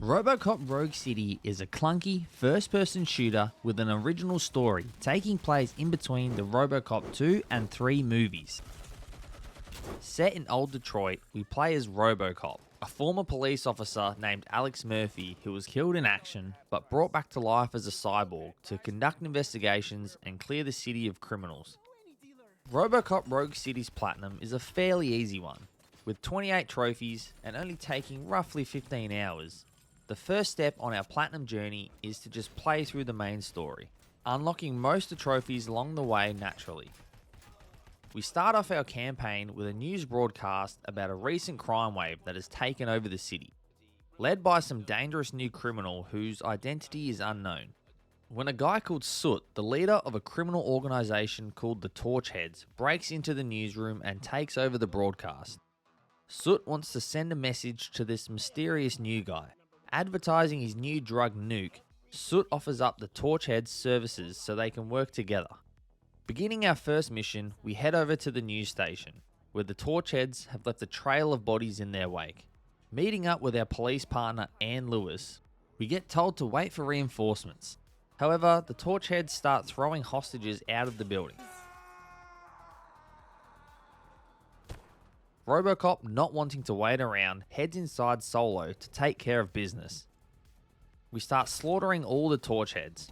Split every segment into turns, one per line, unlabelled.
Robocop Rogue City is a clunky, first-person shooter with an original story taking place in between the Robocop 2 and 3 movies. Set in old Detroit, we play as Robocop, a former police officer named Alex Murphy who was killed in action but brought back to life as a cyborg to conduct investigations and clear the city of criminals. Robocop Rogue City's Platinum is a fairly easy one, with 28 trophies and only taking roughly 15 hours. The first step on our Platinum journey is to just play through the main story, unlocking most of the trophies along the way naturally. We start off our campaign with a news broadcast about a recent crime wave that has taken over the city, led by some dangerous new criminal whose identity is unknown. When a guy called Soot, the leader of a criminal organisation called the Torchheads, breaks into the newsroom and takes over the broadcast. Soot wants to send a message to this mysterious new guy. Advertising his new drug Nuke, Soot offers up the Torchheads services so they can work together. Beginning our first mission, we head over to the news station, where the Torchheads have left a trail of bodies in their wake. Meeting up with our police partner Ann Lewis, we get told to wait for reinforcements. However, the Torchheads start throwing hostages out of the building. Robocop, not wanting to wait around, heads inside solo to take care of business. We start slaughtering all the Torchheads,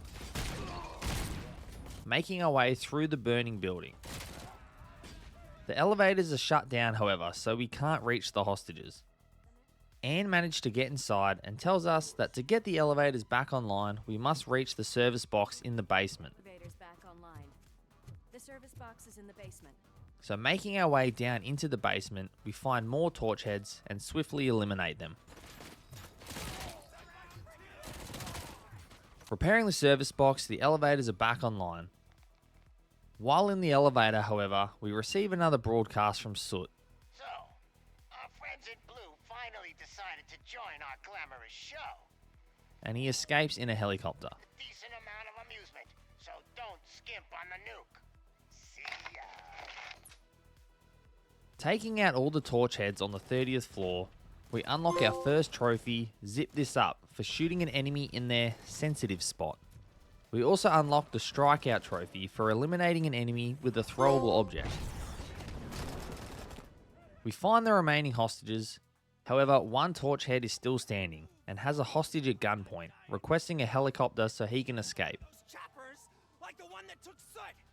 making our way through the burning building. The elevators are shut down, however, so we can't reach the hostages. Anne managed to get inside and tells us that to get the elevators back online, we must reach the service box in the basement.
Elevators back online. The service box is in the basement.
So making our way down into the basement, we find more Torchheads and swiftly eliminate them. Repairing the service box, the elevators are back online. While in the elevator, however, we receive another broadcast from Soot.
So, our friends in blue finally decided to join our glamorous show.
And he escapes in a helicopter.
Decent amount of amusement, so don't skimp on the nuke. See ya.
Taking out all the Torchheads on the 30th floor, we unlock our first trophy, Zip This Up, for shooting an enemy in their sensitive spot. We also unlock the Strikeout trophy for eliminating an enemy with a throwable object. We find the remaining hostages, however one Torchhead is still standing and has a hostage at gunpoint, requesting a helicopter so he can escape.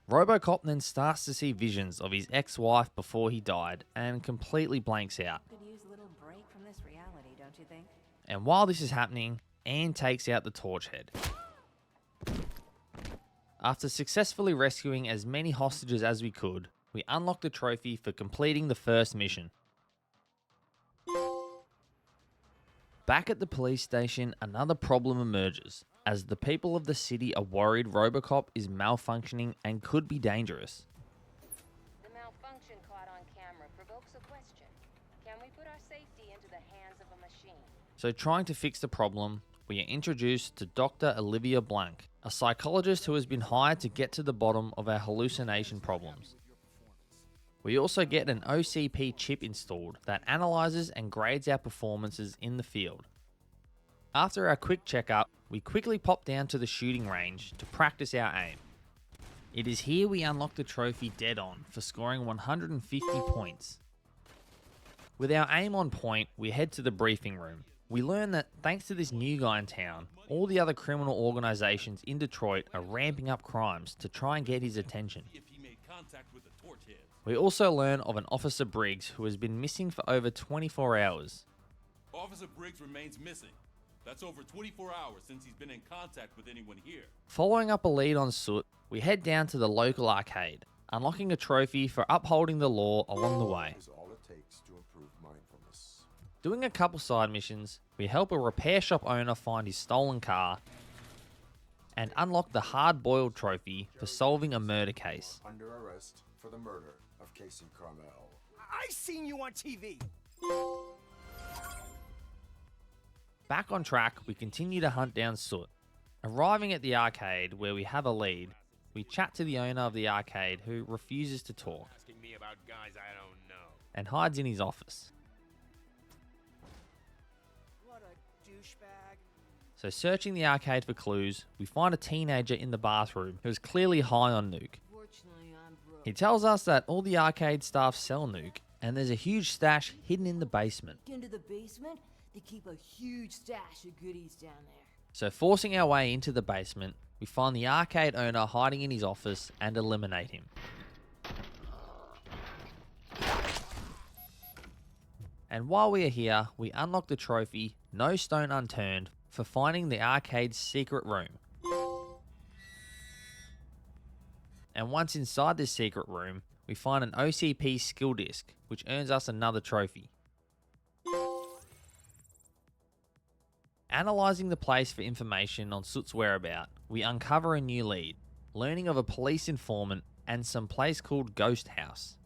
Robocop then starts to see visions of his ex-wife before he died and completely blanks out.
Could use a little break from this reality, don't you think?
And while this is happening, Anne takes out the Torchhead. After successfully rescuing as many hostages as we could, we unlock the trophy for completing the first mission. Back at the police station, another problem emerges, as the people of the city are worried Robocop is malfunctioning and could be dangerous.
The malfunction caught on camera provokes a question. Can we put our safety into the hands of a machine?
So trying to fix the problem, we are introduced to Dr. Olivia Blank, a psychologist who has been hired to get to the bottom of our hallucination problems. We also get an OCP chip installed that analyzes and grades our performances in the field. After our quick checkup, we quickly pop down to the shooting range to practice our aim. It is here we unlock the trophy Dead On for scoring 150 points. With our aim on point, we head to the briefing room. We learn that thanks to this new guy in town, all the other criminal organizations in Detroit are ramping up crimes to try and get his attention. We also learn of an Officer Briggs who has been missing for over 24 hours.
Officer Briggs remains missing. That's over 24 hours since he's been in contact with anyone here.
Following up a lead on Soot, we head down to the local arcade, unlocking a trophy for upholding the law along the way.
Is all it takes to improve mindfulness.
Doing a couple side missions, we help a repair shop owner find his stolen car and unlock the hard-boiled trophy for solving a murder case.
Under arrest for the murder of Casey Carmel.
I seen you on TV.
Back on track, we continue to hunt down Soot. Arriving at the arcade where we have a lead, we chat to the owner of the arcade who refuses to talk
Asking me about guys I don't know.
and hides in his office.
What a
So searching the arcade for clues, we find a teenager in the bathroom who is clearly high on Nuke. He tells us that all the arcade staff sell Nuke, and there's a huge stash hidden in the basement.
Into the basement, they keep a huge stash of goodies down there.
So forcing our way into the basement, we find the arcade owner hiding in his office and eliminate him. And while we are here, we unlock the trophy, No Stone Unturned, for finding the arcade's secret room. And once inside this secret room, we find an OCP skill disc, which earns us another trophy. Analysing the place for information on Soot's whereabout, we uncover a new lead, learning of a police informant and some place called Ghost House.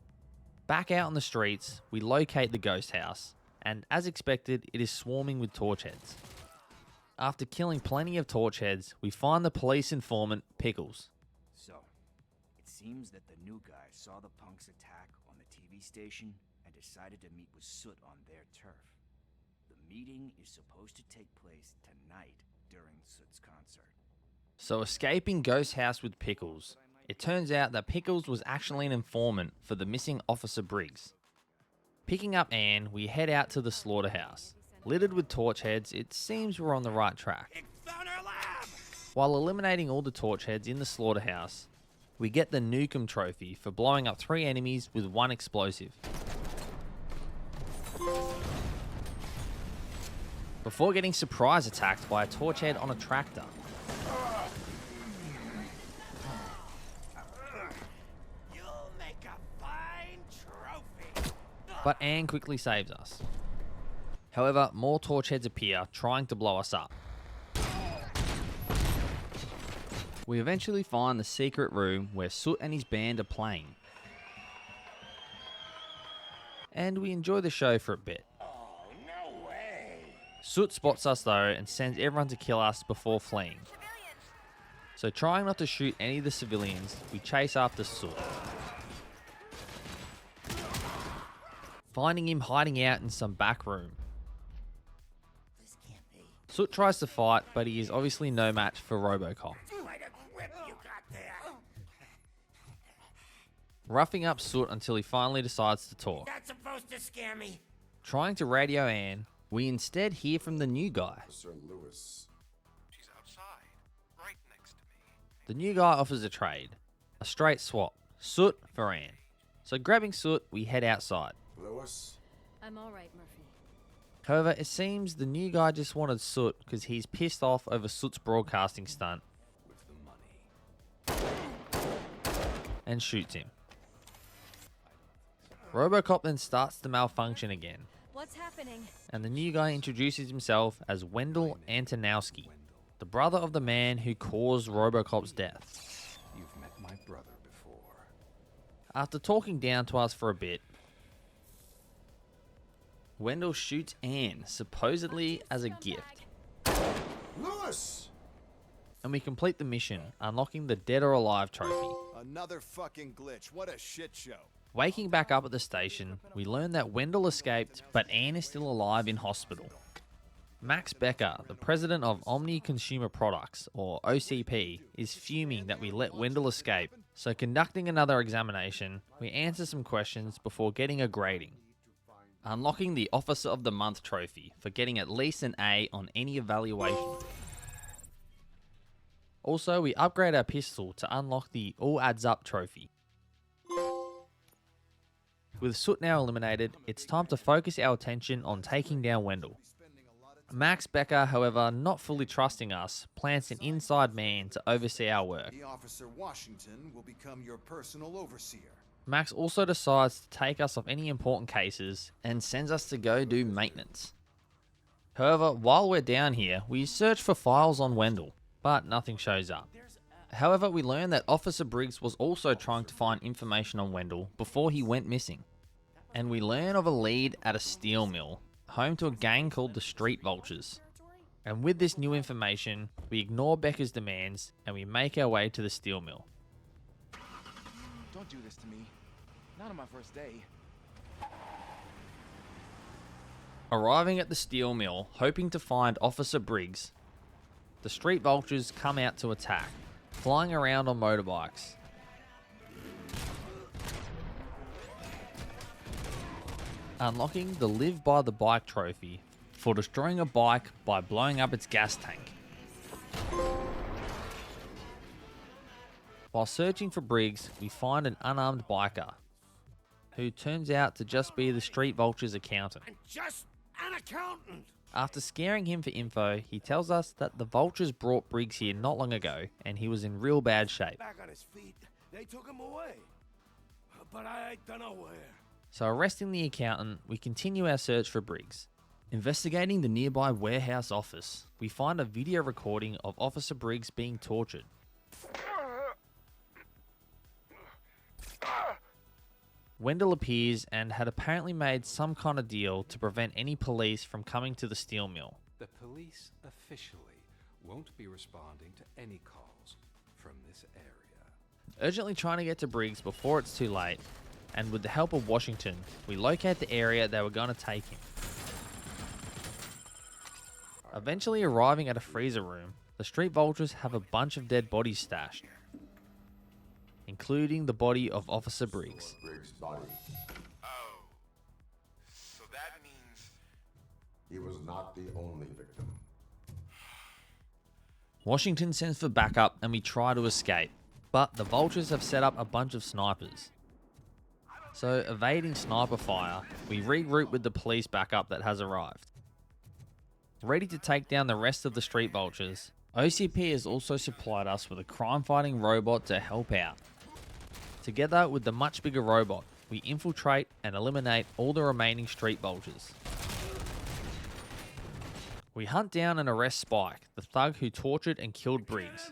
Back out on the streets, we locate the Ghost House, and as expected, it is swarming with torchheads. After killing plenty of torchheads, we find the police informant, Pickles.
So, it seems that the new guy saw the punk's attack on the TV station and decided to meet with Soot on their turf. The meeting is supposed to take place tonight during Soot's concert.
So escaping Ghost House with Pickles, it turns out that Pickles was actually an informant for the missing Officer Briggs. Picking up Anne, we head out to the slaughterhouse. Littered with torchheads, it seems we're on the right track. While eliminating all the torchheads in the slaughterhouse, we get the Nukem trophy for blowing up 3 enemies with 1 explosive. Before getting surprise attacked by a torchhead on a tractor.
You'll make a fine trophy.
But Anne quickly saves us. However, more torchheads appear, trying to blow us up. We eventually find the secret room where Soot and his band are playing. And we enjoy the show for a bit.
Oh, no way.
Soot spots us though and sends everyone to kill us before fleeing. So trying not to shoot any of the civilians, we chase after Soot. Finding him hiding out in some back room.
This can't be.
Soot tries to fight, but he is obviously no match for Robocop.
Quite a grip you got there.
Roughing up Soot until he finally decides to talk.
That's supposed to scare me.
Trying to radio Anne, we instead hear from the new guy.
Sir Lewis.
She's outside, right next to me.
The new guy offers a trade. A straight swap. Soot for Anne. So grabbing Soot, we head outside.
Lewis?
I'm all right, Murphy.
However, it seems the new guy just wanted Soot because he's pissed off over Soot's broadcasting stunt
With the money.
and shoots him. Robocop then starts to malfunction again,
What's happening?
and the new guy introduces himself as Wendell Antonowski, the brother of the man who caused Robocop's death.
You've met my brother before.
After talking down to us for a bit, Wendell shoots Anne, supposedly as a gift,
Lewis!
and we complete the mission, unlocking the Dead or Alive trophy.
Another fucking glitch. What a shit show.
Waking back up at the station, we learn that Wendell escaped, but Anne is still alive in hospital. Max Becker, the president of Omni Consumer Products, or OCP, is fuming that we let Wendell escape, so conducting another examination, we answer some questions before getting a grading. Unlocking the Officer of the Month trophy for getting at least an A on any evaluation. Also, we upgrade our pistol to unlock the All Adds Up trophy. With Soot now eliminated, it's time to focus our attention on taking down Wendell. Max Becker, however, not fully trusting us, plants an inside man to oversee our work.
The Officer Washington will become your personal overseer.
Max also decides to take us off any important cases and sends us to go do maintenance. However, while we're down here, we search for files on Wendell, but nothing shows up. However, we learn that Officer Briggs was also trying to find information on Wendell before he went missing. And we learn of a lead at a steel mill, home to a gang called the Street Vultures. And with this new information, we ignore Becker's demands and we make our way to the steel mill.
Don't do this to me. Not on my first day.
Arriving at the steel mill, hoping to find Officer Briggs, the street vultures come out to attack, flying around on motorbikes. Unlocking the Live by the Bike trophy for destroying a bike by blowing up its gas tank. While searching for Briggs, we find an unarmed biker, who turns out to just be the Street Vulture's accountant.
Just an accountant.
After scaring him for info, he tells us that the Vultures brought Briggs here not long ago, and he was in real bad shape.
Back on his feet. They took him away. But I don't know where.
So arresting the accountant, we continue our search for Briggs. Investigating the nearby warehouse office, we find a video recording of Officer Briggs being tortured. Wendell appears and had apparently made some kind of deal to prevent any police from coming to the steel mill.
The police officially won't be responding to any calls from this area.
Urgently trying to get to Briggs before it's too late, and with the help of Washington, we locate the area they were going to take him. Eventually arriving at a freezer room, the Street Vultures have a bunch of dead bodies stashed, including the body of Officer Briggs.
Briggs' body.
Oh. So that means...
He was not the only victim.
Washington sends for backup and we try to escape, but the Vultures have set up a bunch of snipers. So evading sniper fire, we regroup with the police backup that has arrived. Ready to take down the rest of the Street Vultures, OCP has also supplied us with a crime-fighting robot to help out. Together with the much bigger robot, we infiltrate and eliminate all the remaining Street Vultures. We hunt down and arrest Spike, the thug who tortured and killed Briggs.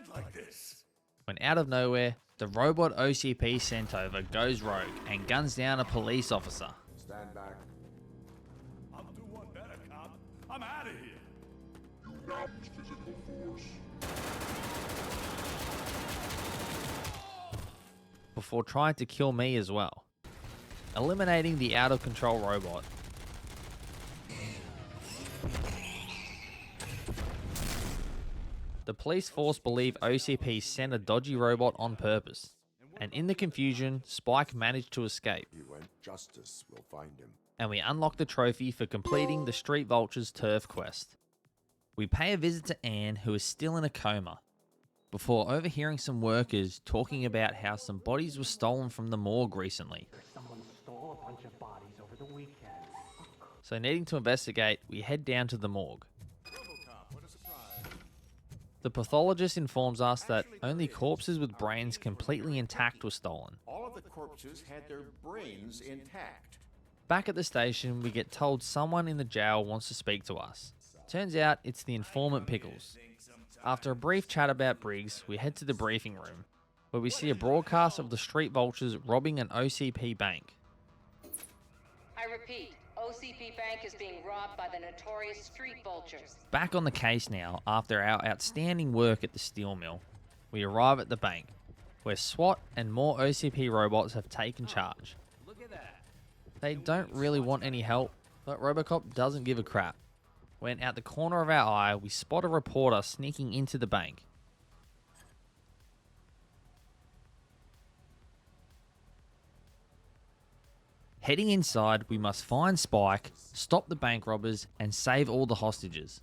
When out of nowhere, the robot OCP sent over goes rogue and guns down a police officer.
Stand back.
I'll do one better, cop. I'm out of here.
Do not use physical force.
Before trying to kill me as well. Eliminating the out of control robot. The police force believe OCP sent a dodgy robot on purpose, and in the confusion, Spike managed to escape,
He went. Justice will find him.
and we unlock the trophy for completing the Street Vultures turf quest. We pay a visit to Anne, who is still in a coma, before overhearing some workers talking about how some bodies were stolen from the morgue recently.
Someone stole a bunch of bodies over the weekend.
So needing to investigate, we head down to the morgue.
Robocop, what a surprise.
The pathologist informs us that only corpses with brains completely intact were stolen.
All of the corpses had their brains intact.
Back at the station, we get told someone in the jail wants to speak to us. Turns out it's the informant Pickles. After a brief chat about Briggs, we head to the briefing room, where we see a broadcast of the Street Vultures robbing an OCP bank.
I repeat, OCP Bank is being robbed by the notorious Street Vultures.
Back on the case now, after our outstanding work at the steel mill, we arrive at the bank, where SWAT and more OCP robots have taken charge.
Look at that.
They don't really want any help, but Robocop doesn't give a crap. When out the corner of our eye, we spot a reporter sneaking into the bank. Heading inside, we must find Spike, stop the bank robbers, and save all the hostages.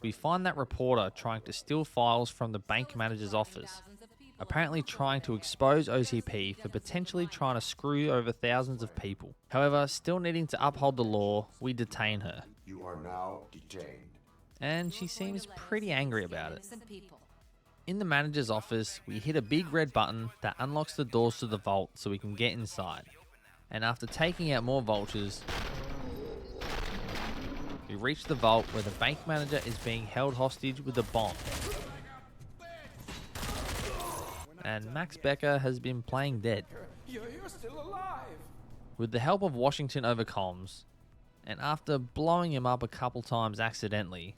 We find that reporter trying to steal files from the bank manager's office, apparently trying to expose OCP for potentially trying to screw over thousands of people. However, still needing to uphold the law, we detain her.
You are now detained.
And she seems pretty angry about it.
Innocent people.
In the manager's office, we hit a big red button that unlocks the doors to the vault so we can get inside. And after taking out more vultures, we reach the vault where the bank manager is being held hostage with a bomb. And Max Becker has been playing dead.
You're still alive.
With the help of Washington over comms, and after blowing him up a couple times accidentally,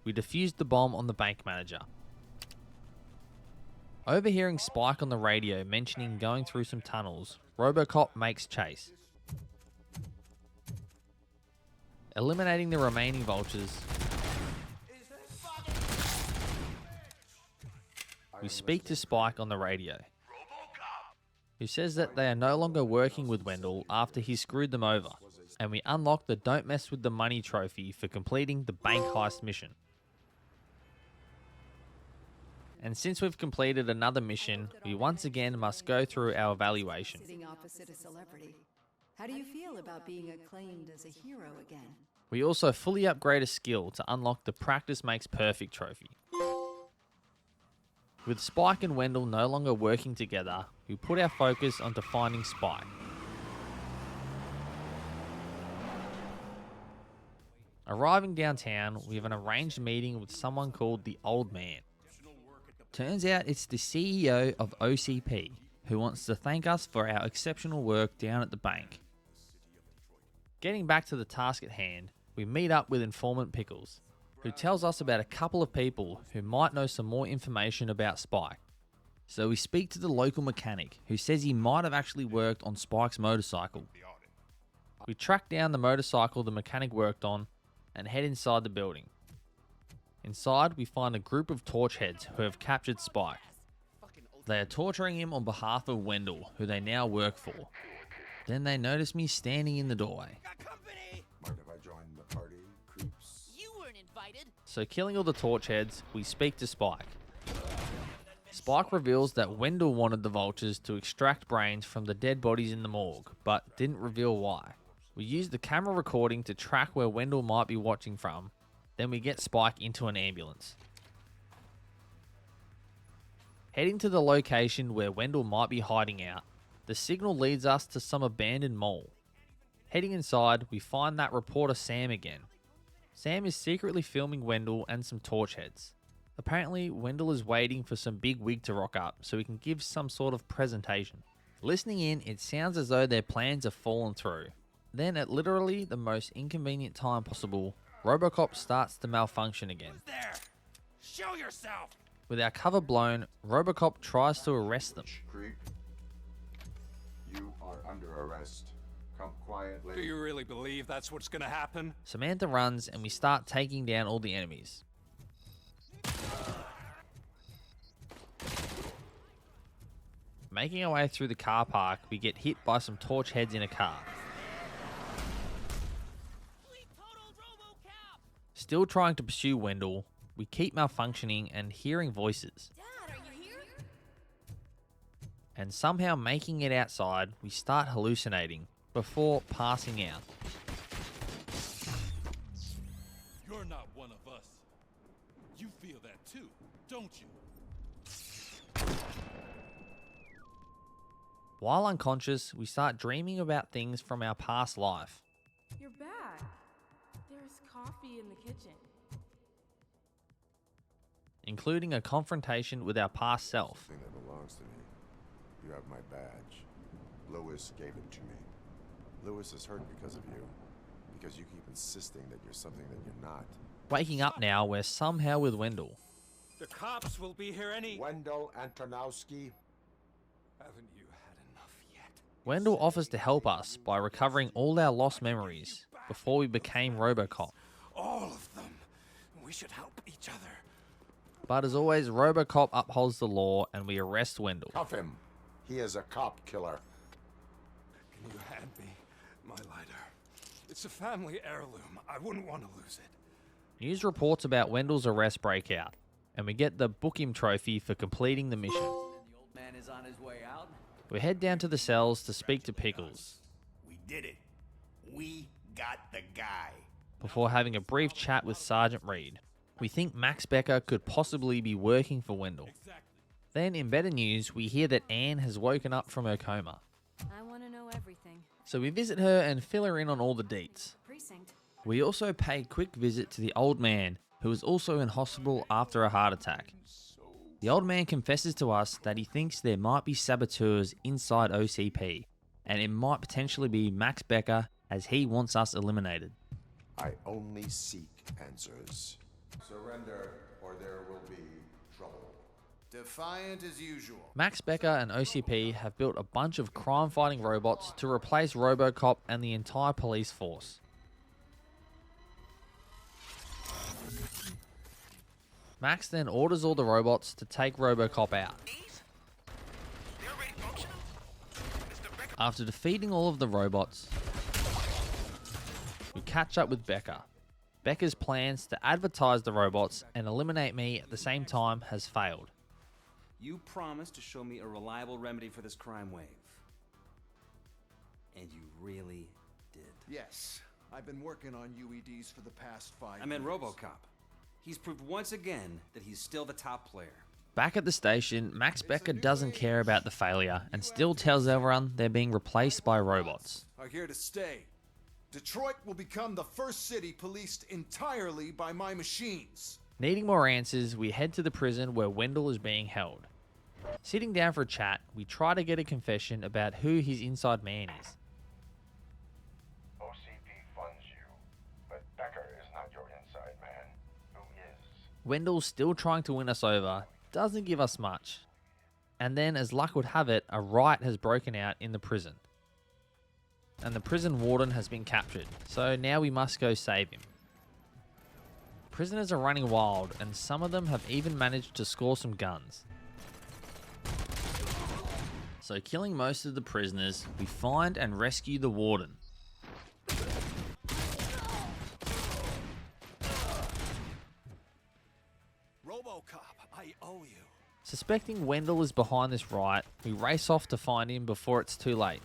we defused the bomb on the bank manager. Overhearing Spike on the radio mentioning going through some tunnels, Robocop makes chase. Eliminating the remaining vultures, we speak to Spike on the radio, who says that they are no longer working with Wendell after he screwed them over, and we unlock the Don't Mess with the Money trophy for completing the bank heist mission. And since we've completed another mission, we once again must go through our evaluation.
Sitting opposite a celebrity. How do you feel about being acclaimed as a hero again?
We also fully upgrade a skill to unlock the Practice Makes Perfect trophy. With Spike and Wendell no longer working together, we put our focus onto finding Spike. Arriving downtown, we have an arranged meeting with someone called the Old Man. Turns out it's the CEO of OCP, who wants to thank us for our exceptional work down at the bank. Getting back to the task at hand, we meet up with informant Pickles, who tells us about a couple of people who might know some more information about Spike. So we speak to the local mechanic, who says he might have actually worked on Spike's motorcycle. We track down the motorcycle the mechanic worked on and head inside the building. Inside, we find a group of torchheads who have captured Spike. They are torturing him on behalf of Wendell, who they now work for. Then they notice me standing in the doorway.
Mind if I join the party, creeps?
You weren't invited.
So killing all the torchheads, we speak to Spike. Spike reveals that Wendell wanted the vultures to extract brains from the dead bodies in the morgue, but didn't reveal why. We use the camera recording to track where Wendell might be watching from. Then we get Spike into an ambulance. Heading to the location where Wendell might be hiding out, the signal leads us to some abandoned mall. Heading inside, we find that reporter Sam again. Sam is secretly filming Wendell and some torchheads. Apparently, Wendell is waiting for some big wig to rock up so he can give some sort of presentation. Listening in, it sounds as though their plans have fallen through. Then, at literally the most inconvenient time possible, Robocop starts to malfunction again.
Who's there? Show yourself!
With our cover blown, Robocop tries to arrest them.
Creep. You are under arrest. Come quietly.
Do you really believe that's what's gonna happen?
Samantha runs and we start taking down all the enemies. Making our way through the car park, we get hit by some torch heads in a car. Still trying to pursue Wendell, we keep malfunctioning and hearing voices.
Dad, are you here?
And somehow making it outside, we start hallucinating before passing out.
You're not one of us. You feel that too, don't you?
While unconscious, we start dreaming about things from our past life.
You're back. There's coffee in the kitchen.
Including a confrontation with our past self.
Thing that belongs to me. You have my badge. Lewis gave it to me. Lewis is hurt because of you. Because you keep insisting that you're something that you're not.
Waking up now, we're somehow with Wendell.
The cops will be here any...
Wendell Antonowski.
Haven't you had enough yet?
Wendell offers to help us by recovering all our lost memories before we became Robocop.
All of them. We should help each other.
But as always, Robocop upholds the law and we arrest Wendell.
Cuff him. He is a cop killer.
Can you hand me my lighter? It's a family heirloom. I wouldn't want to lose it.
News reports about Wendell's arrest break out, and we get the Book Him trophy for completing the mission.
The old man is on his way out.
We head down to the cells to speak to Pickles,
We did it. We got the guy.
before having a brief chat with Sergeant Reed. We think Max Becker could possibly be working for Wendell. Then, in better news, we hear that Anne has woken up from her coma.
I want to know everything.
So we visit her and fill her in on all the deets.
Precinct.
We also pay a quick visit to the old man, who is also in hospital after a heart attack. The old man confesses to us that he thinks there might be saboteurs inside OCP, and it might potentially be Max Becker, as he wants us eliminated.
I only seek answers. Surrender, or there will be trouble.
Defiant as usual.
Max Becker and OCP have built a bunch of crime-fighting robots to replace Robocop and the entire police force. Max then orders all the robots to take Robocop out. After defeating all of the robots, we catch up with Becker. Becker's plans to advertise the robots and eliminate me at the same time has failed.
You promised to show me a reliable remedy for this crime wave. And you really did.
Yes, I've been working on UEDs for the past 5 years.
I meant Robocop. He's proved once again that he's still the top player.
Back at the station, Max Becker doesn't care about the failure and still tells everyone they're being replaced by robots.
Are here to stay. Detroit will become the first city policed entirely by my machines.
Needing more answers, we head to the prison where Wendell is being held. Sitting down for a chat, we try to get a confession about who his inside man is.
OCP funds you, but Becker is not your inside man. Who is?
Wendell's still trying to win us over, doesn't give us much. And then, as luck would have it, a riot has broken out in the prison. And the prison warden has been captured, so now we must go save him. Prisoners are running wild, and some of them have even managed to score some guns. So killing most of the prisoners, we find and rescue the warden.
Robocop, I owe you.
Suspecting Wendell is behind this riot, we race off to find him before it's too late.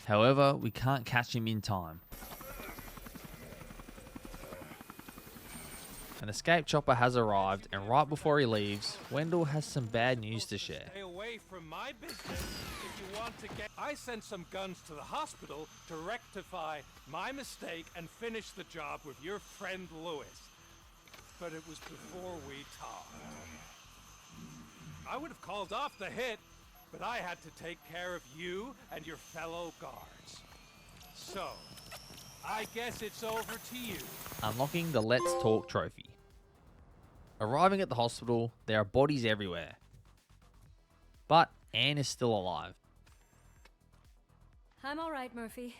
However, we can't catch him in time. An escape chopper has arrived, and right before he leaves, Wendell has some bad news to share.
Stay away from my business if you want to get... I sent some guns to the hospital to rectify my mistake and finish the job with your friend Lewis. But it was before we talked. I would have called off the hit, but I had to take care of you and your fellow guards. So, I guess it's over to you.
Unlocking the Let's Talk trophy. Arriving at the hospital, there are bodies everywhere. But Anne is still alive.
I'm all right, Murphy.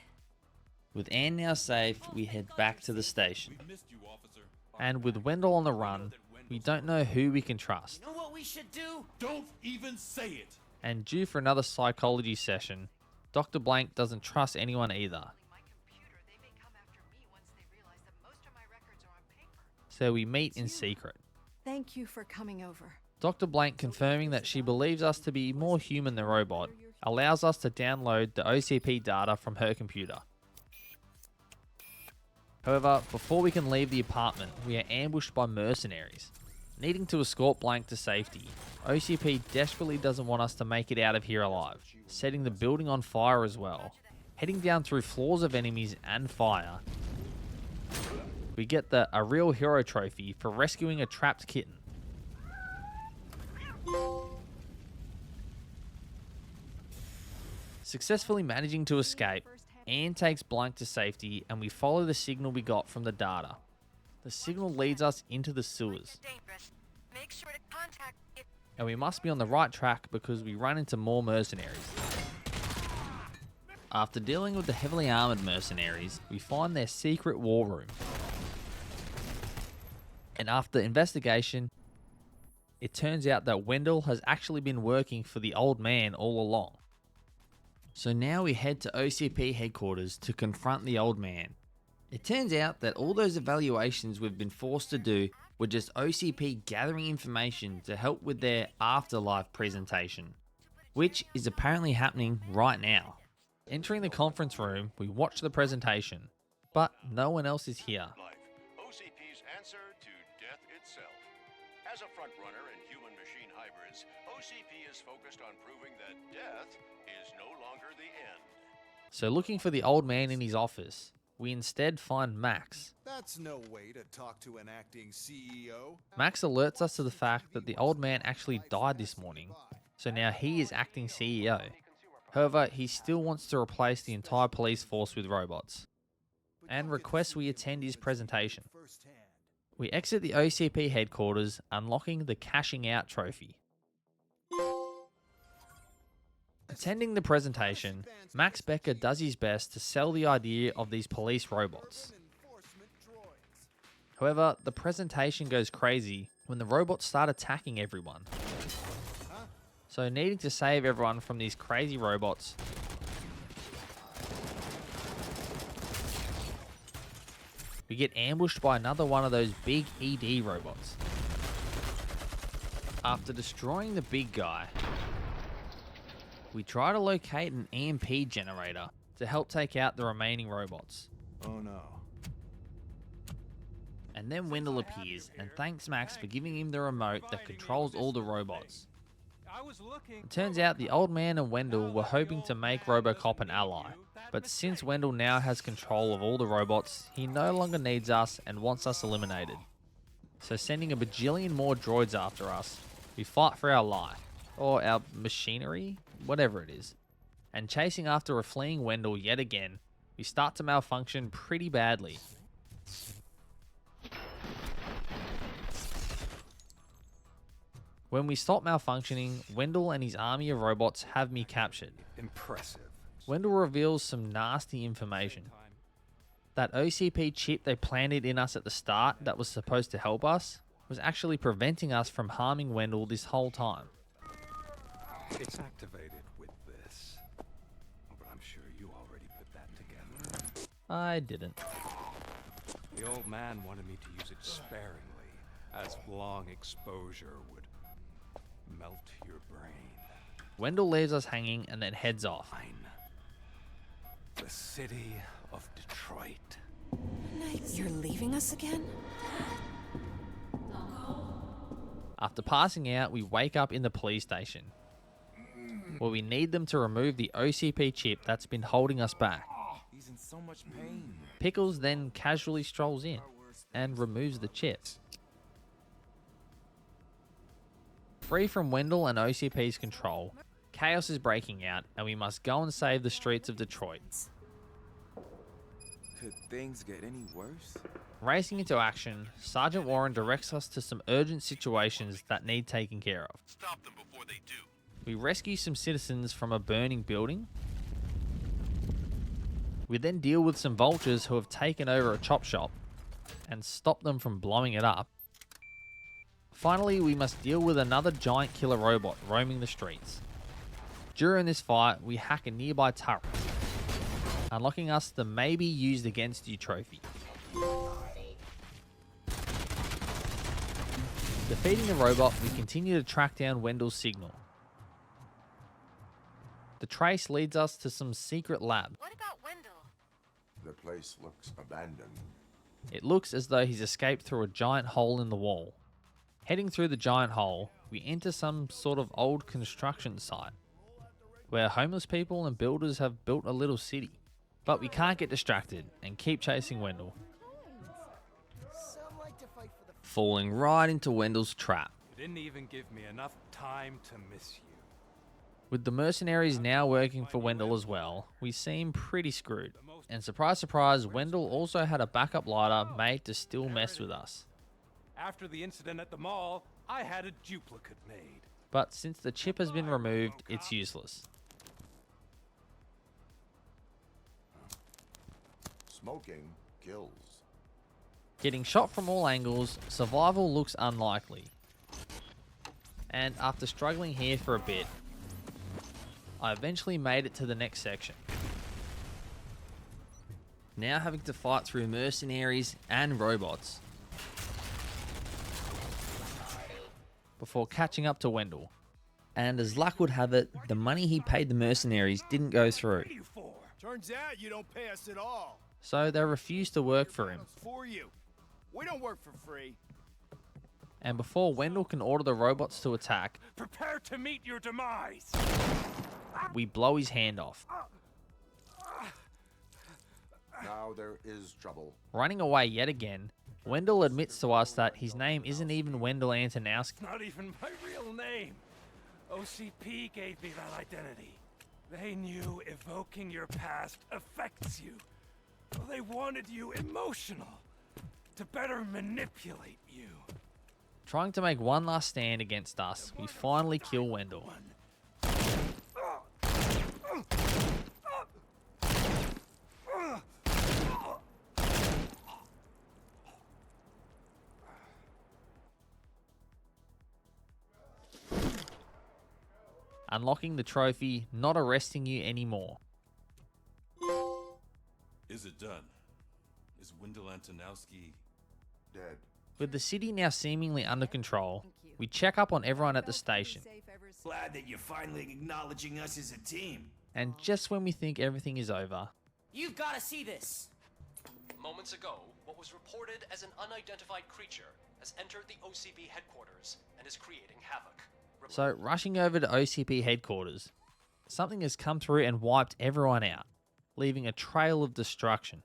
With Anne now safe, we head back to the station.
We missed you, officer.
And with Wendell on the run, we don't know who we can trust.
You know what we should do?
Don't even say it.
And due for another psychology session, Dr. Blank doesn't trust anyone either. So we meet in secret.
Thank you for coming over.
Dr. Blank, confirming that she believes us to be more human than robot, allows us to download the OCP data from her computer. However, before we can leave the apartment, we are ambushed by mercenaries. Needing to escort Blank to safety, OCP desperately doesn't want us to make it out of here alive, setting the building on fire as well. Heading down through floors of enemies and fire, we get the A Real Hero trophy for rescuing a trapped kitten. Successfully managing to escape, Anne takes Blank to safety and we follow the signal we got from the data. The signal leads us into the sewers. And we must be on the right track because we run into more mercenaries. After dealing with the heavily armoured mercenaries, we find their secret war room. And after investigation, it turns out that Wendell has actually been working for the old man all along. So now we head to OCP headquarters to confront the old man. It turns out that all those evaluations we've been forced to do were just OCP gathering information to help with their afterlife presentation, which is apparently happening right now. Entering the conference room, we watch the presentation, but no one else is here.
OCP's answer to death itself. As a frontrunner in human-machine hybrids, OCP is focused on proving that death is no longer the end.
So looking for the old man in his office, we instead find Max.
That's no way to talk to an acting CEO.
Max alerts us to the fact that the old man actually died this morning, so now he is acting CEO. However, he still wants to replace the entire police force with robots, and requests we attend his presentation. We exit the OCP headquarters, unlocking the cashing out trophy. Attending the presentation, Max Becker does his best to sell the idea of these police robots. However, the presentation goes crazy when the robots start attacking everyone. So needing to save everyone from these crazy robots, we get ambushed by another one of those big ED robots. After destroying the big guy, we try to locate an EMP generator to help take out the remaining robots.
Oh no.
And then Wendell appears and thanks Max for giving him the remote that controls all the robots. It turns out the old man and Wendell were hoping to make Robocop an ally, but since Wendell now has control of all the robots, he no longer needs us and wants us eliminated. So sending a bajillion more droids after us, we fight for our life, or our machinery, whatever it is. And chasing after a fleeing Wendell yet again, we start to malfunction pretty badly. When we stop malfunctioning, Wendell and his army of robots have me captured.
Impressive.
Wendell reveals some nasty information. That OCP chip they planted in us at the start that was supposed to help us was actually preventing us from harming Wendell this whole time.
It's activated with this. But I'm sure you already put that together.
I didn't.
The old man wanted me to use it sparingly, as long exposure would melt your brain.
Wendell leaves us hanging and then heads off.
The city of Detroit.
You're leaving us again?
After passing out, we wake up in the police station, where we need them to remove the OCP chip that's been holding us back.
He's in so much pain.
Pickles then casually strolls in and removes the chip. Free from Wendell and OCP's control, chaos is breaking out and we must go and save the streets of Detroit.
Could things get any worse?
Racing into action, Sergeant Warren directs us to some urgent situations that need taken care of.
Stop them before they do.
We rescue some citizens from a burning building. We then deal with some vultures who have taken over a chop shop and stop them from blowing it up. Finally, we must deal with another giant killer robot roaming the streets. During this fight, we hack a nearby turret, unlocking us the Maybe Used Against You trophy. Defeating the robot, we continue to track down Wendell's signal. The trace leads us to some secret lab.
What about Wendell?
The place looks abandoned.
It looks as though he's escaped through a giant hole in the wall. Heading through the giant hole, we enter some sort of old construction site, where homeless people and builders have built a little city. But we can't get distracted and keep chasing Wendell, falling right into Wendell's trap.
You didn't even give me enough time to miss you.
With the mercenaries now working for Wendell as well, we seem pretty screwed. And surprise, surprise, Wendell also had a backup lighter made to still mess with us.
After the incident at the mall, I had a duplicate made.
But since the chip has been removed, it's useless.
Smoking kills.
Getting shot from all angles, survival looks unlikely. And after struggling here for a bit, I eventually made it to the next section. Now having to fight through mercenaries and robots before catching up to Wendell. And as luck would have it, the money he paid the mercenaries didn't go through.
Turns out you don't pay us at all.
So they refused to work for him.
For you. We don't work for free.
And before Wendell can order the robots to attack,
Prepare to meet your demise.
we blow his hand off.
Now there is trouble.
Running away yet again, Wendell admits to us that his name isn't even Wendell Antonowski.
Not even my real name. OCP gave me that identity. They knew evoking your past affects you. They wanted you emotional. to better manipulate you.
Trying to make one last stand against us, we finally kill Wendell. Unlocking the trophy, not arresting you anymore.
Is it done? Is Wendell Antonowski
dead?
With the city now seemingly under control, we check up on everyone at the station.
Glad that you're finally acknowledging us as a team.
And just when we think everything is over,
You've got to see this! Moments ago, what was reported as an unidentified creature has entered the OCP headquarters and is creating havoc.
so rushing over to OCP headquarters, something has come through and wiped everyone out, leaving a trail of destruction.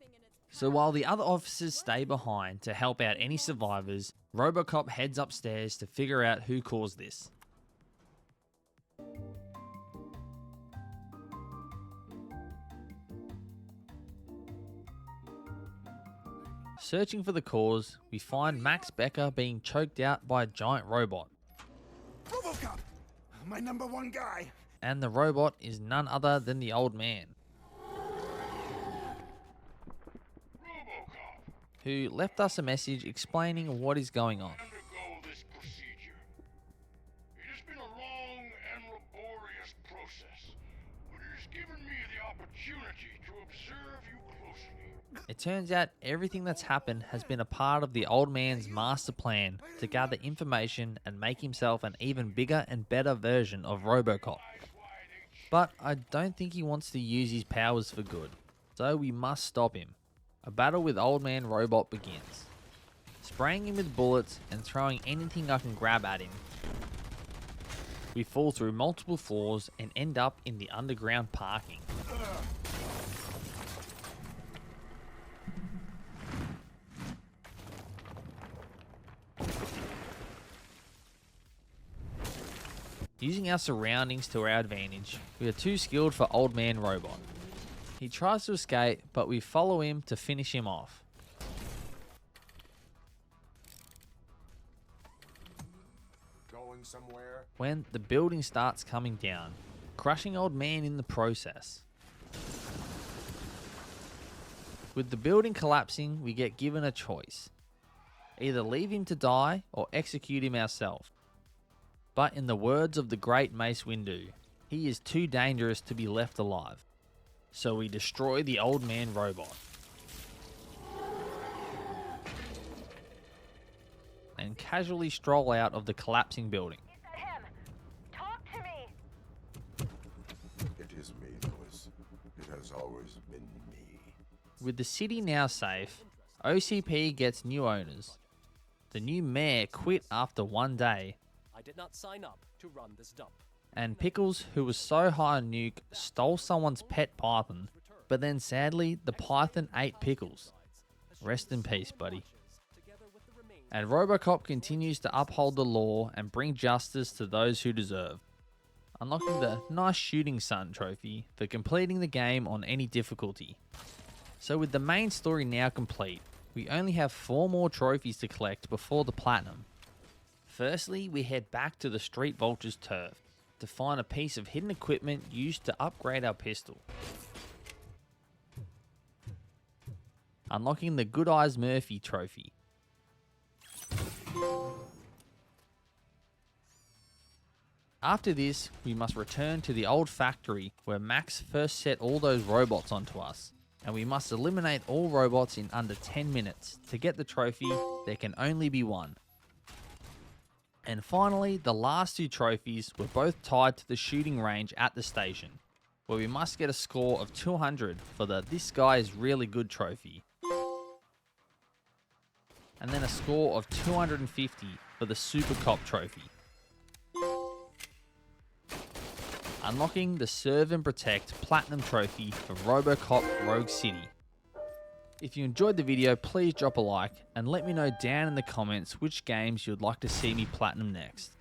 So while the other officers stay behind to help out any survivors, Robocop heads upstairs to figure out who caused this. Searching for the cause, we find Max Becker being choked out by a giant robot.
Robocop! My #1 guy!
And the robot is none other than the old man, who left us a message explaining what is going on.
Undergo this procedure. It has been a long and laborious process, but it has given me the opportunity to observe you closely.
It turns out everything that's happened has been a part of the old man's master plan to gather information and make himself an even bigger and better version of Robocop. But I don't think he wants to use his powers for good, so we must stop him. A battle with Old Man Robot begins. Spraying him with bullets and throwing anything I can grab at him. We fall through multiple floors and end up in the underground parking. Using our surroundings to our advantage, we are too skilled for Old Man Robot. He tries to escape, but we follow him to finish him off.
Going somewhere?
When the building starts coming down, crushing Old Man in the process. With the building collapsing, we get given a choice. Either leave him to die or execute him ourselves. But in the words of the great Mace Windu, he is too dangerous to be left alive. So we destroy the Old Man Robot. And casually stroll out of the collapsing building.
Is that him? Talk to me!
It is me, Louis. It has always been me.
With the city now safe, OCP gets new owners. The new mayor quit after one day.
I did not sign up to run this dump.
And Pickles, who was so high on nuke, stole someone's pet python, but then sadly, the python ate Pickles. Rest in peace, buddy. And Robocop continues to uphold the law and bring justice to those who deserve, unlocking the Nice Shooting Sun trophy for completing the game on any difficulty. So with the main story now complete, we only have 4 more trophies to collect before the Platinum. Firstly, we head back to the Street Vulture's turf to find a piece of hidden equipment used to upgrade our pistol. Unlocking the Good Eyes Murphy trophy. After this, we must return to the old factory where Max first set all those robots onto us, and we must eliminate all robots in under 10 minutes. To get the trophy, there can only be one. And finally, the last 2 trophies were both tied to the shooting range at the station, where we must get a score of 200 for the This Guy Is Really Good trophy, and then a score of 250 for the Super Cop trophy. Unlocking the Serve and Protect Platinum trophy for Robocop Rogue City. If you enjoyed the video, please drop a like and let me know down in the comments which games you'd like to see me platinum next.